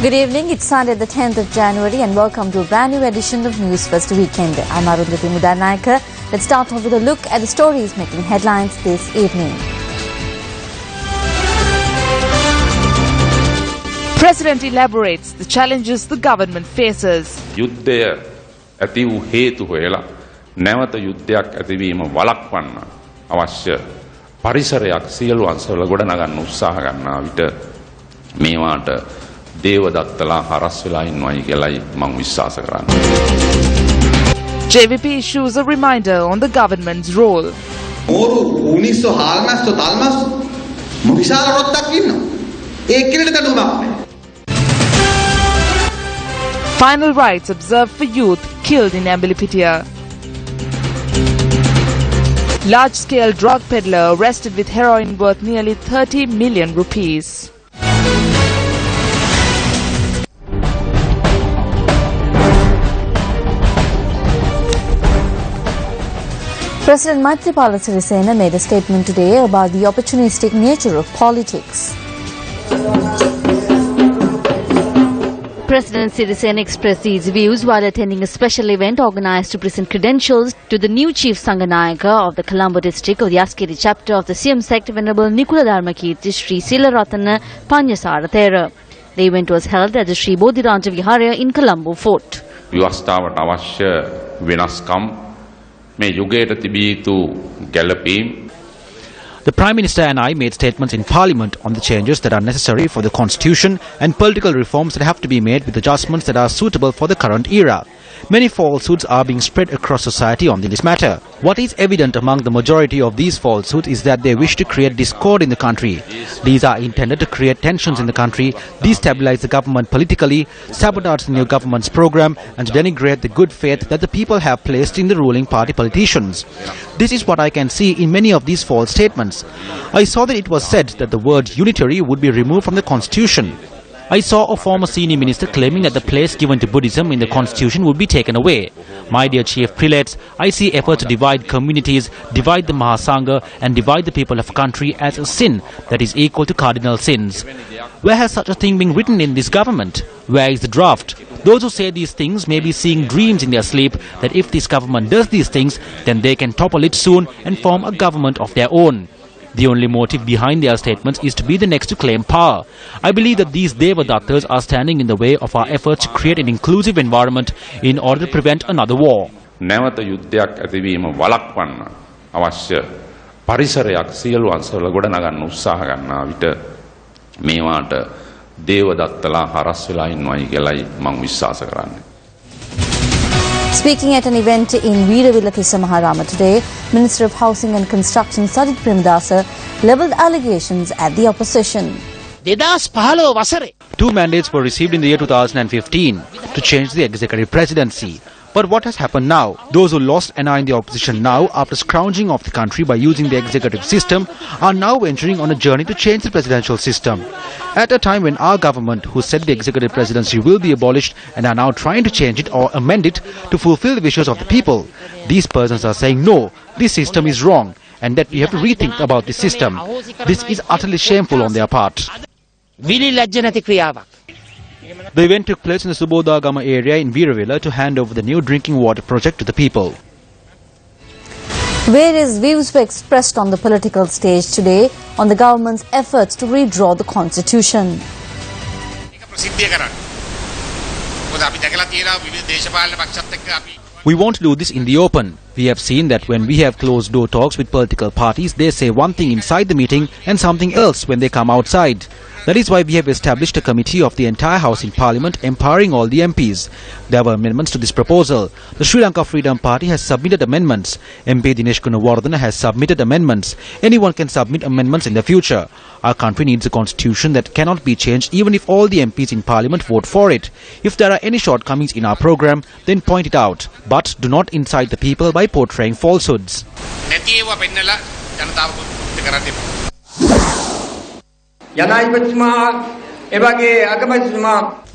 Good evening, it's Sunday the 10th of January and welcome to a brand new edition of Newsfirst Weekend. I'm Lanka. Let's start off with a look at the stories making headlines this evening. President elaborates the challenges the government faces. යුද්ධය ඇති වූ හේතු හොයලා නැවත යුද්ධයක් ඇතිවීම වළක්වන්න අවශ්‍ය පරිසරයක් සියලු අංශවල ගොඩනගන්න උත්සාහ ගන්නා විට මේවාට දේවදත්තලා හරස් වෙලා ඉන්නවයි කියලායි මම විශ්වාස කරන්නේ. JVP issues a reminder on the government's role. ඕරු 1900 හාල්මස්තු තල්මස්තු විශාල රොත්තක් ඉන්නවා. ඒ කිරණ දඩුවමක් නැහැ. Final rites observed for youth killed in Ambilipitia. Large-scale drug peddler arrested with heroin worth nearly 30 million rupees. President Maithripala Sirisena made a statement today about the opportunistic nature of politics. President Sirisena expressed these views while attending a special event organised to present credentials to the new Chief Sanganayaka of the Colombo district of the Askeri chapter of the Siam sect, Venerable Nikula Dharmakirti Sri Silaratana Panyasara Thera. The event was held at the Sri Bodhiranja Viharaya in Colombo Fort. ව්‍යවස්ථාවට අවශ්‍ය වෙනස්කම් මේ යුගයට තිබී යුතු ගැළපීම්. The Prime Minister and I made statements in Parliament on the changes that are necessary for the Constitution and political reforms that have to be made with adjustments that are suitable for the current era. Many falsehoods are being spread across society on this matter. What is evident among the majority of these falsehoods is that they wish to create discord in the country. These are intended to create tensions in the country, destabilize the government politically, sabotage the new government's program, and to denigrate the good faith that the people have placed in the ruling party politicians. This is what I can see in many of these false statements. I saw that it was said that the word unitary would be removed from the Constitution. I saw a former senior minister claiming that the place given to Buddhism in the Constitution would be taken away. My dear chief prelates, I see efforts to divide communities, divide the Mahasangha and divide the people of a country as a sin that is equal to cardinal sins. Where has such a thing been written in this government? Where is the draft? Those who say these things may be seeing dreams in their sleep that if this government does these things, then they can topple it soon and form a government of their own. The only motive behind their statements is to be the next to claim power. I believe that these Devadattas are standing in the way of our efforts to create an inclusive environment in order to prevent another war. නැවත යුද්ධයක් ඇතිවීම වළක්වන්න අවශ්‍ය පරිසරයක් සියලු අංශවල ගොඩනගන්න උත්සාහ ගන්නා විට මේවාට දේවදත්තලා හරස් වෙලා ඉන්නවයි කියලායි මම විශ්වාස කරන්නේ. Speaking at an event in Veeravilla Maharama today, Minister of Housing and Construction Sajid Premadasa levelled allegations at the opposition. 2015 වසරේ 2 mandates were received in the year 2015 to change the executive presidency. But what has happened now? Those who lost and are in the opposition now, after scrounging off the country by using the executive system, are now venturing on a journey to change the presidential system. At a time when our government, who said the executive presidency will be abolished and are now trying to change it or amend it to fulfill the wishes of the people, these persons are saying no, this system is wrong and that we have to rethink about this system. This is utterly shameful on their part. The event took place in the Subodhagama area in Veeravilla to hand over the new drinking water project to the people. Various views were expressed on the political stage today on the government's efforts to redraw the constitution. We want to do this in the open. We have seen that when we have closed door talks with political parties, they say one thing inside the meeting and something else when they come outside. That is why we have established a committee of the entire House in Parliament empowering all the MPs. There were amendments to this proposal. The Sri Lanka Freedom Party has submitted amendments. MP Dinesh Gunawardena has submitted amendments. Anyone can submit amendments in the future. Our country needs a constitution that cannot be changed even if all the MPs in Parliament vote for it. If there are any shortcomings in our program, then point it out. But do not incite the people by portraying falsehoods. The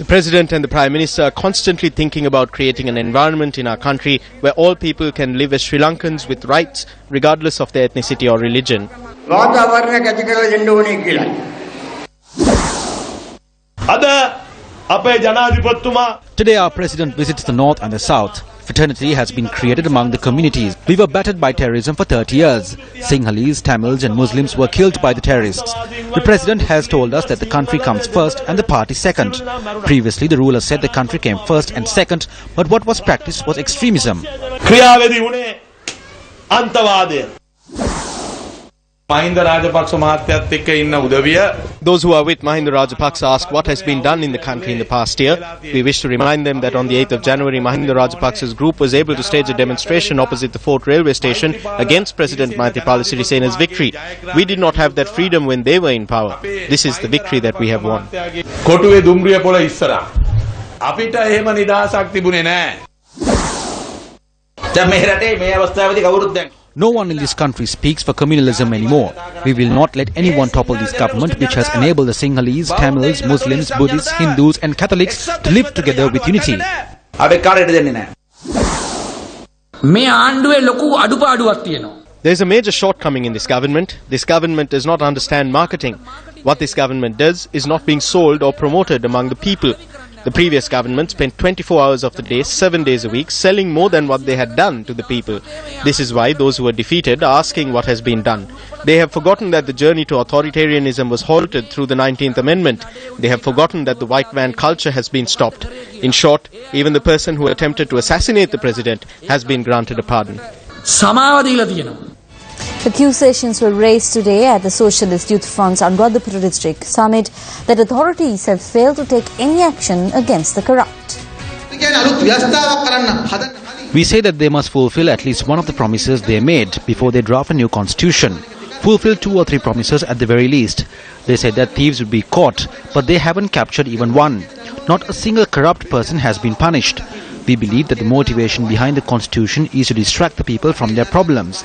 President and the Prime Minister are constantly thinking about creating an environment in our country where all people can live as Sri Lankans with rights regardless of their ethnicity or religion. අපේ ජනාධිපතිතුමා Today our president visits the north and the south. Fraternity has been created among the communities. We were battered by terrorism for 30 years. Sinhalese, Tamils and Muslims were killed by the terrorists. The president has told us that the country comes first and the party second. Previously the ruler said the country came first and second, but what was practiced was extremism. ක්‍රියාවේදී වුණේ අන්තවාදය. මහින්ද රාජපක්ෂ මහත්තයත් එක්ක ඉන්න උදවිය. Those who are with Mahinda Rajapaksa ask what has been done in the country in the past year. We wish to remind them that on the 8th of January, Mahinda Rajapaksa's group was able to stage a demonstration opposite the Fort railway station against President Maithripala Sirisena's victory. We did not have that freedom when they were in power. This is the victory that we have won. කොටුවේ දුම්රිය පොළ ඉස්සරහා. අපිට එහෙම නිදහසක් තිබුණේ නැහැ. දැන් මේ රටේ මේ අවස්ථාවේදී කවුරුත් දැන් No one in this country speaks for communalism anymore. We will not let anyone topple this government which has enabled the Sinhalese, Tamils, Muslims, Buddhists, Hindus and Catholics to live together with unity. There is a major shortcoming in this government. This government does not understand marketing. What this government does is not being sold or promoted among the people. The previous government spent 24 hours of the day, 7 days a week, selling more than what they had done to the people. This is why those who were defeated are asking what has been done. They have forgotten that the journey to authoritarianism was halted through the 19th Amendment. They have forgotten that the white van culture has been stopped. In short, even the person who attempted to assassinate the president has been granted a pardon. Accusations were raised today at the Socialist Youth Front's Anuradhapura district summit that authorities have failed to take any action against the corrupt. We say that they must fulfill at least one of the promises they made before they draft a new constitution. Fulfill 2 or 3 promises at the very least. They said that thieves would be caught, but they haven't captured even one. Not a single corrupt person has been punished. We believe that the motivation behind the constitution is to distract the people from their problems.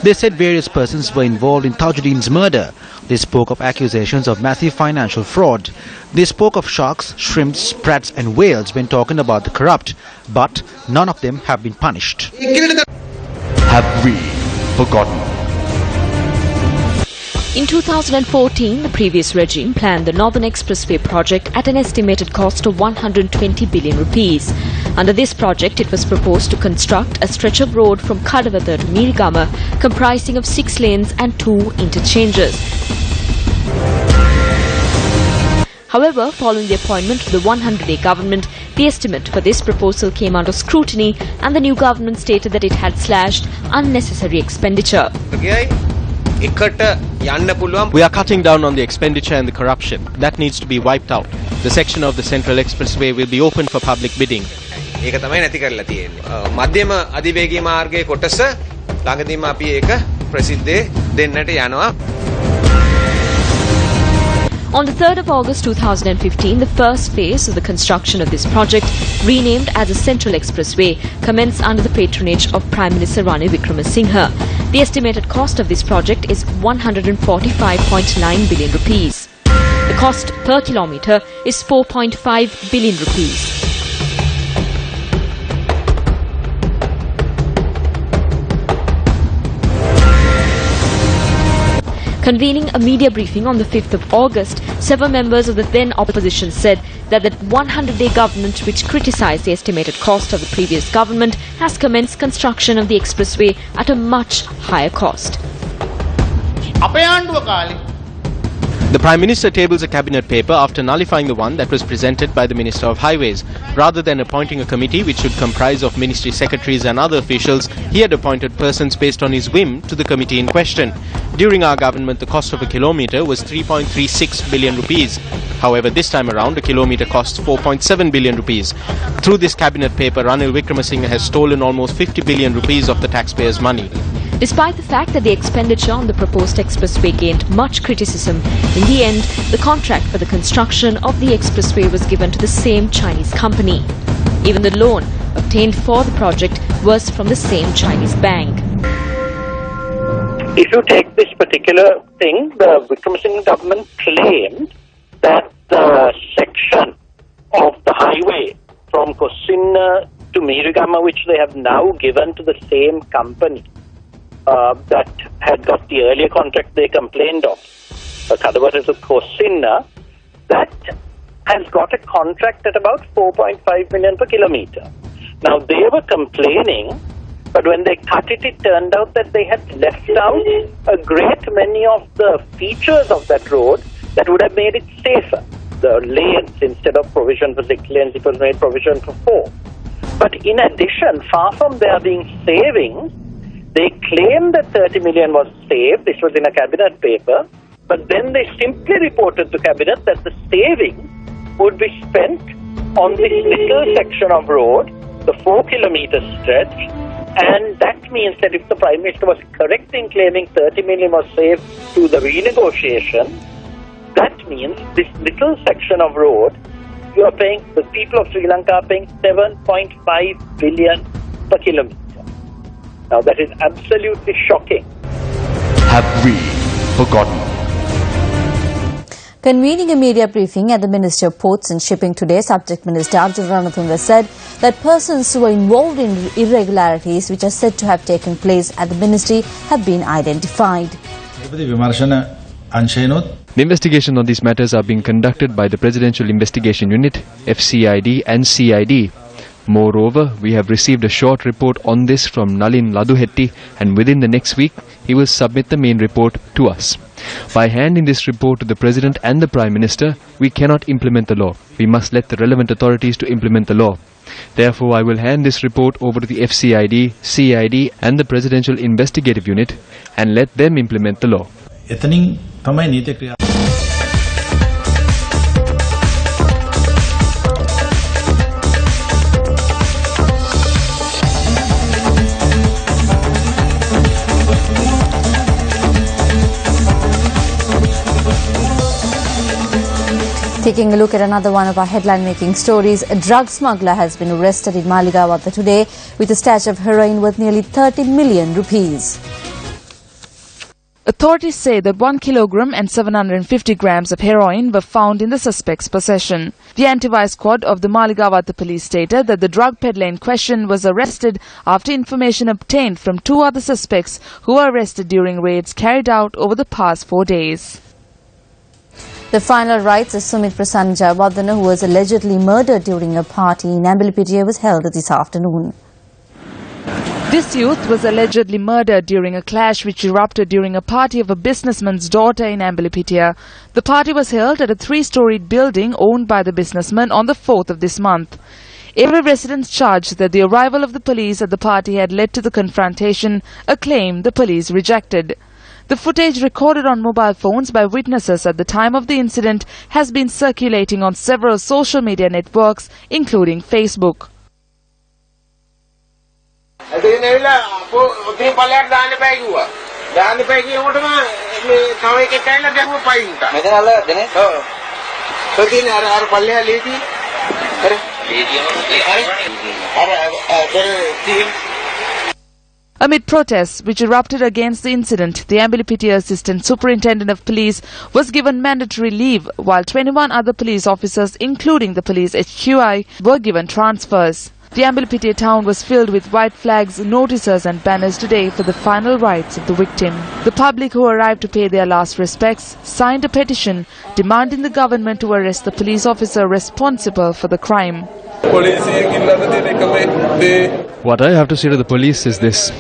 They said various persons were involved in Tajuddin's murder. They spoke of accusations of massive financial fraud. They spoke of sharks, shrimps, sprats and whales when talking about the corrupt. But none of them have been punished. Have we forgotten? In 2014, the previous regime planned the Northern Expressway project at an estimated cost of 120 billion rupees. Under this project, it was proposed to construct a stretch of road from Kadawatha to Mirigama, comprising of 6 lanes and 2 interchanges. However, following the appointment of the 100-day government, the estimate for this proposal came under scrutiny and the new government stated that it had slashed unnecessary expenditure. We are cutting down on the expenditure and the corruption. That needs to be wiped out. The section of the Central Expressway will be open for public bidding. මධ්‍යම අධිවේගී මාර්ගයේ කොටස ළඟදීම අපි ඒක ප්‍රසිද්ධියේ දෙන්නට යනවා. On the 3rd of August 2015, the first phase of the construction of this project, renamed as the Central Expressway, commenced under the patronage of Prime Minister Ranil Wickremesinghe. The estimated cost of this project is 145.9 billion rupees. The cost per kilometre is 4.5 billion rupees. Convening a media briefing on the 5th of August, several members of the then opposition said that the 100-day government, which criticised the estimated cost of the previous government, has commenced construction of the expressway at a much higher cost. The Prime Minister tables a cabinet paper after nullifying the one that was presented by the Minister of Highways. Rather than appointing a committee which should comprise of ministry secretaries and other officials, he had appointed persons based on his whim to the committee in question. During our government, the cost of a kilometre was 3.36 billion rupees. However, this time around, a kilometre costs 4.7 billion rupees. Through this cabinet paper, Ranil Wickremesinghe has stolen almost 50 billion rupees of the taxpayers' money. Despite the fact that the expenditure on the proposed expressway gained much criticism, in the end, the contract for the construction of the expressway was given to the same Chinese company. Even the loan obtained for the project was from the same Chinese bank. If you take this particular thing, the Wickremesinghe government claimed that the section of the highway from Kosinna to Mirigama, which they have now given to the same company that had got the earlier contract they complained of, Kadawatha to Kosinna, that has got a contract at about 4.5 million per kilometre. Now they were complaining, but when they cut it, it turned out that they had left out a great many of the features of that road that would have made it safer. The lanes, instead of provision for 6 lanes, it was made provision for 4. But in addition, far from there being savings, they claimed that 30 million was saved. This was in a cabinet paper. But then they simply reported to cabinet that the savings would be spent on this little section of road, the 4-kilometre stretch. And that means that if the Prime Minister was correct in claiming 30 million was saved through the renegotiation, that means this little section of road, you are paying, the people of Sri Lanka are paying 7.5 billion per kilometre. Now that is absolutely shocking. Have we forgotten? Convening a media briefing at the Ministry of Ports and Shipping today, Subject Minister Arjun Ranatunga said that persons who are involved in irregularities which are said to have taken place at the ministry have been identified. The investigation on these matters are being conducted by the Presidential Investigation Unit, FCID and CID. Moreover, we have received a short report on this from Nalin Laduhetti, and within the next week, he will submit the main report to us. By handing this report to the President and the Prime Minister, we cannot implement the law. We must let the relevant authorities to implement the law. Therefore, I will hand this report over to the FCID, CID and the Presidential Investigative Unit and let them implement the law. Taking a look at another one of our headline-making stories, a drug smuggler has been arrested in Maligawata today with a stash of heroin worth nearly 30 million rupees. Authorities say that 1 kilogram and 750 grams of heroin were found in the suspect's possession. The anti-vice squad of the Maligawata police stated that the drug peddler in question was arrested after information obtained from 2 other suspects who were arrested during raids carried out over the past 4 days. The final rites of Sumit Prasanna Jayawardena, who was allegedly murdered during a party in Ambalipitiya, was held this afternoon. This youth was allegedly murdered during a clash which erupted during a party of a businessman's daughter in Ambalipitiya. The party was held at a 3-storied building owned by the businessman on the 4th of this month. Every resident charged that the arrival of the police at the party had led to the confrontation, a claim the police rejected. The footage recorded on mobile phones by witnesses at the time of the incident has been circulating on several social media networks, including Facebook. Amid protests which erupted against the incident, the Ambalipitiya Assistant Superintendent of Police was given mandatory leave, while 21 other police officers, including the police HQI, were given transfers. The Ambalipitiya town was filled with white flags, notices and banners today for the final rites of the victim. The public who arrived to pay their last respects signed a petition demanding the government to arrest the police officer responsible for the crime. What I have to say to the police is this: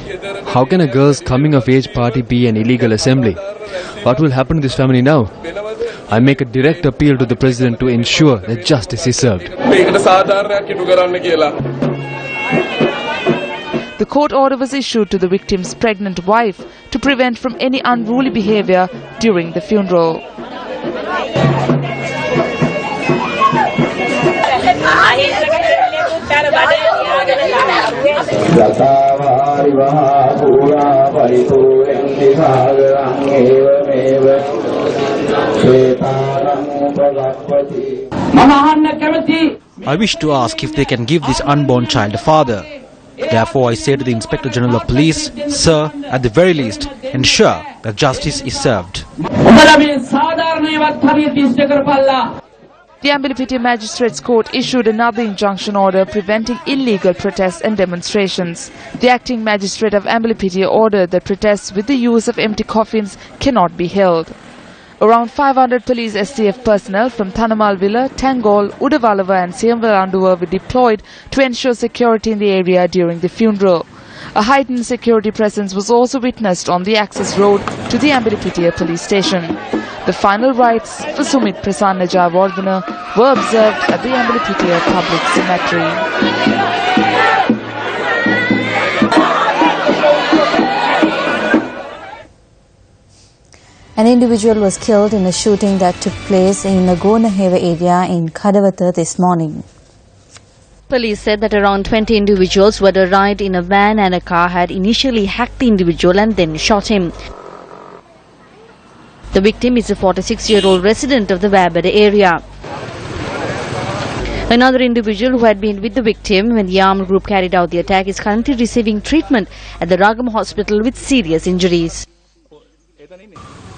how can a girl's coming of age party be an illegal assembly? What will happen to this family now? I make a direct appeal to the President to ensure that justice is served. The court order was issued to the victim's pregnant wife to prevent from any unruly behavior during the funeral. I wish to ask if they can give this unborn child a father. Therefore, I say to the Inspector General of Police, Sir, at the very least, ensure that justice is served. The Ambalipitiya Magistrates Court issued another injunction order preventing illegal protests and demonstrations. The acting magistrate of Ambalipitiya ordered that protests with the use of empty coffins cannot be held. Around 500 police STF personnel from Tanamalvilla, Tangol, Udavalava and Siamvalanduva were deployed to ensure security in the area during the funeral. A heightened security presence was also witnessed on the access road to the Ambalipitia police station. The final rites for Sumit Prasanna Jayawardena were observed at the Ambalipitia public cemetery. An individual was killed in a shooting that took place in Nagonaheva area in Kadawatha this morning. Police said that around 20 individuals who had arrived in a van and a car had initially hacked the individual and then shot him. The victim is a 46-year-old resident of the Wabada area. Another individual who had been with the victim when the armed group carried out the attack is currently receiving treatment at the Ragam hospital with serious injuries.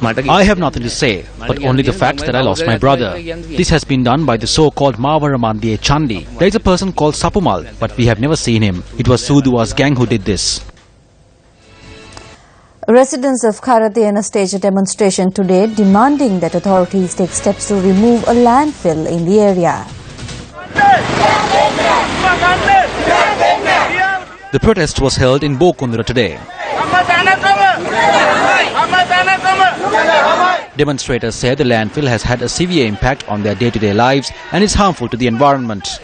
I have nothing to say, but only the fact that I lost my brother. This has been done by the so-called Mavaramandhiye Chandi. There is a person called Sapumal, but we have never seen him. It was Suduwa's gang who did this. Residents of Karadena staged a demonstration today demanding that authorities take steps to remove a landfill in the area. The protest was held in Bokundra today. Demonstrators say the landfill has had a severe impact on their day-to-day lives and is harmful to the environment.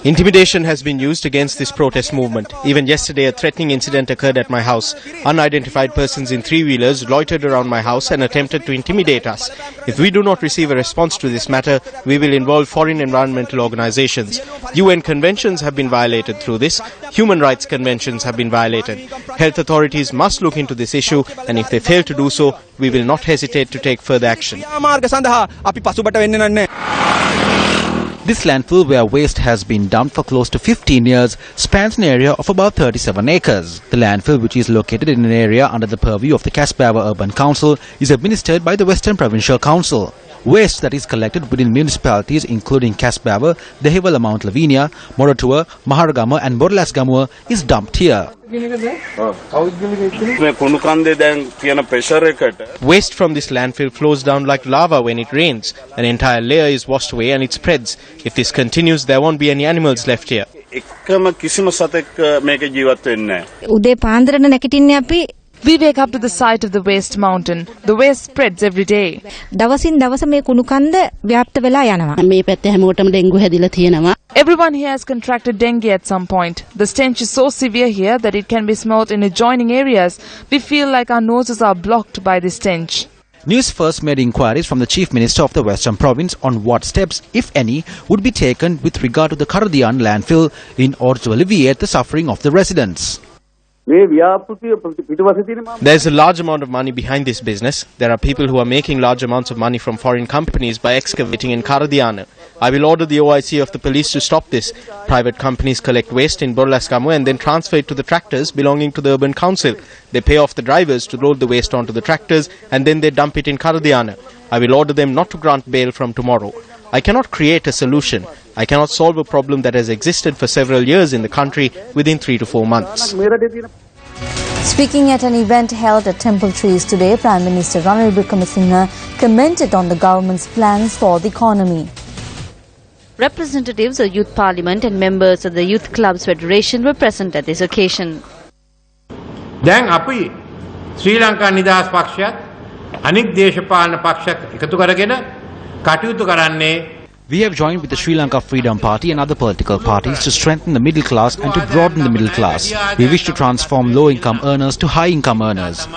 Intimidation has been used against this protest movement. Even yesterday, a threatening incident occurred at my house. Unidentified persons in three-wheelers loitered around my house and attempted to intimidate us. If we do not receive a response to this matter, we will involve foreign environmental organizations. UN conventions have been violated through this. Human rights conventions have been violated. Health authorities must look into this issue, and if they fail to do so, we will not hesitate to take further action. This landfill, where waste has been dumped for close to 15 years, spans an area of about 37 acres. The landfill, which is located in an area under the purview of the Casbaba Urban Council, is administered by the Western Provincial Council. Waste that is collected within municipalities including Casbaba, Dehiwala Mount Lavinia, Moratua, Maharagama and Borlasgamua is dumped here. Waste from this landfill flows down like lava when it rains. An entire layer is washed away and it spreads. If this continues, there won't be any animals left here. We wake up to the sight of the waste mountain. The waste spreads every day. Everyone here has contracted dengue at some point. The stench is so severe here that it can be smelled in adjoining areas. We feel like our noses are blocked by the stench. Newsfirst made inquiries from the Chief Minister of the Western Province on what steps, if any, would be taken with regard to the Karadian landfill in order to alleviate the suffering of the residents. There's a large amount of money behind this business. There are people who are making large amounts of money from foreign companies by excavating in Karadiana. I will order the OIC of the police to stop this. Private companies collect waste in Borlasgamu and then transfer it to the tractors belonging to the urban council. They pay off the drivers to load the waste onto the tractors and then they dump it in Karadiana. I will order them not to grant bail from tomorrow. I cannot create a solution. I cannot solve a problem that has existed for several years in the country within 3 to 4 months. Speaking at an event held at Temple Trees today, Prime Minister Ranil Wickremesinghe commented on the government's plans for the economy. Representatives of Youth Parliament and members of the Youth Clubs Federation were present at this occasion. දැන් අපි ශ්‍රී ලංකා නිදහස් පක්ෂයත් අනික් දේශපාලන පක්ෂත් එකතු කරගෙන කටයුතු කරන්නේ. We have joined with the Sri Lanka Freedom Party and other political parties to strengthen the middle class and to broaden the middle class. We wish to transform low-income earners to high-income earners.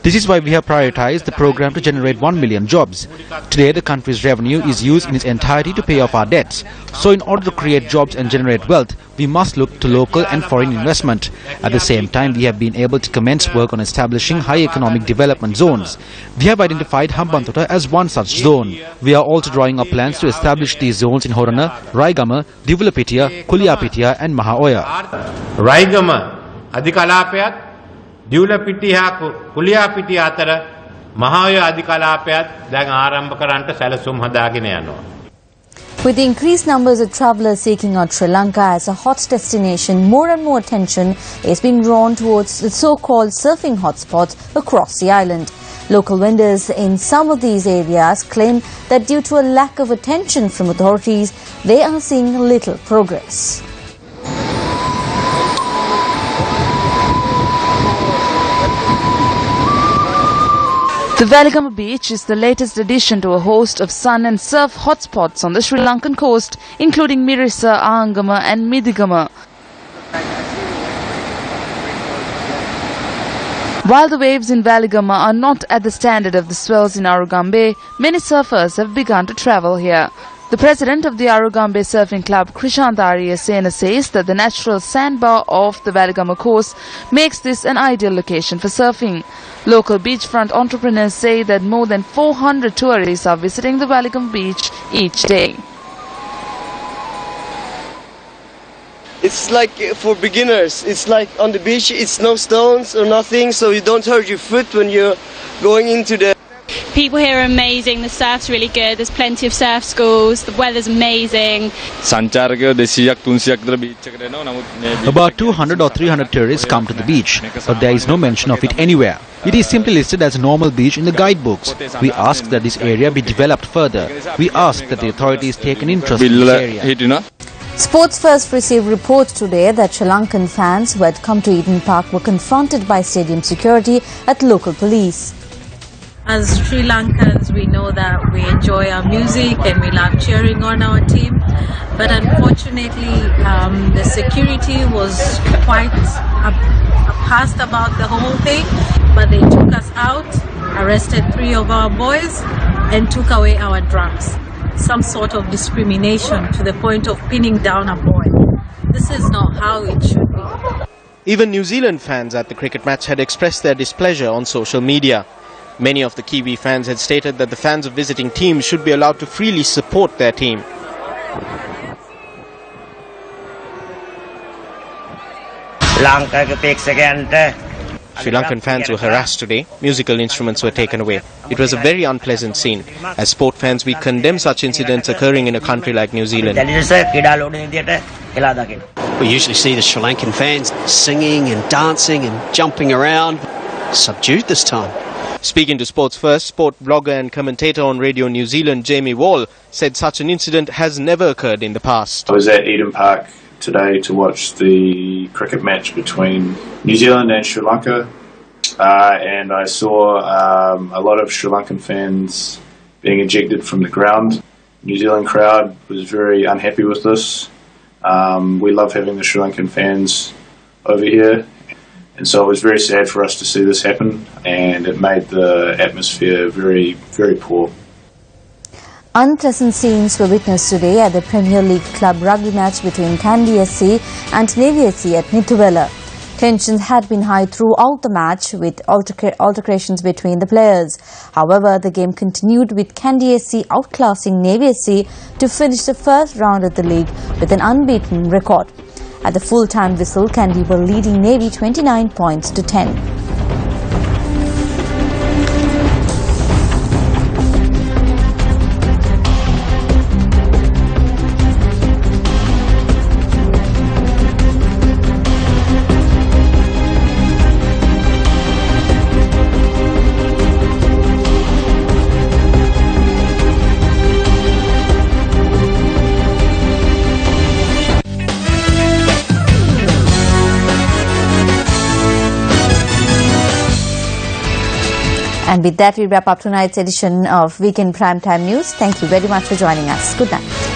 This is why we have prioritized the program to generate 1 million jobs. Today, the country's revenue is used in its entirety to pay off our debts. So in order to create jobs and generate wealth, we must look to local and foreign investment. At the same time, we have been able to commence work on establishing high economic development zones. We have identified Hambantota as one such zone. We are also drawing up plans to establish these zones in Horana, Raigama, Divulapitia, Kuliapitia and Mahaoya. Raigama, Adikalapayat, Divulapitia, Kuliapitia අතර මහාය අධිකලාපයත් දැන් ආරම්භ කරන්නට සැලසුම් හදාගෙන යනවා. With the increased numbers of travellers seeking out Sri Lanka as a hot destination, more and more attention is being drawn towards the so-called surfing hotspots across the island. Local vendors in some of these areas claim that due to a lack of attention from authorities, they are seeing little progress. The Veligama beach is the latest addition to a host of sun and surf hotspots on the Sri Lankan coast, including Mirissa, Ahangama and Midigama. While the waves in Veligama are not at the standard of the swells in Arugambe, many surfers have begun to travel here. The president of the Arugambe Surfing Club, Krishant Ariyasena, says that the natural sandbar of the Veligama coast makes this an ideal location for surfing. Local beachfront entrepreneurs say that more than 400 tourists are visiting the Veligama beach each day. It's like for beginners. It's like on the beach, it's no stones or nothing, so you don't hurt your foot when you're going into the... People here are amazing, the surf's really good, there's plenty of surf schools, the weather's amazing. About 200 or 300 tourists come to the beach, but there is no mention of it anywhere. It is simply listed as a normal beach in the guidebooks. We ask that this area be developed further. We ask that the authorities take an interest in this area. Sports First received reports today that Sri Lankan fans who had come to Eden Park were confronted by stadium security at local police. As Sri Lankans, we know that we enjoy our music and we love cheering on our team. But unfortunately, the security was quite upset about the whole thing. But they took us out, arrested 3 of our boys and took away our drums. Some sort of discrimination to the point of pinning down a boy. This is not how it should be. Even New Zealand fans at the cricket match had expressed their displeasure on social media. Many of the Kiwi fans had stated that the fans of visiting teams should be allowed to freely support their team. Sri Lankan fans were harassed today. Musical instruments were taken away. It was a very unpleasant scene. As sport fans, we condemn such incidents occurring in a country like New Zealand. We usually see the Sri Lankan fans singing and dancing and jumping around. Subdued this time. Speaking to Sports First, sport blogger and commentator on Radio New Zealand, Jamie Wall, said such an incident has never occurred in the past. I was at Eden Park today to watch the cricket match between New Zealand and Sri Lanka, and I saw a lot of Sri Lankan fans being ejected from the ground. The New Zealand crowd was very unhappy with this. We love having the Sri Lankan fans over here. And so it was very sad for us to see this happen, and it made the atmosphere very, very poor. Unpleasant scenes were witnessed today at the Premier League club rugby match between Kandy SC and Navy SC at Nituvela. Tensions had been high throughout the match with altercations between the players. However, the game continued with Kandy SC outclassing Navy SC to finish the first round of the league with an unbeaten record. At the full-time whistle, Kandy were leading Navy 29 points to 10. And with that, we wrap up tonight's edition of Weekend Primetime News. Thank you very much for joining us. Good night.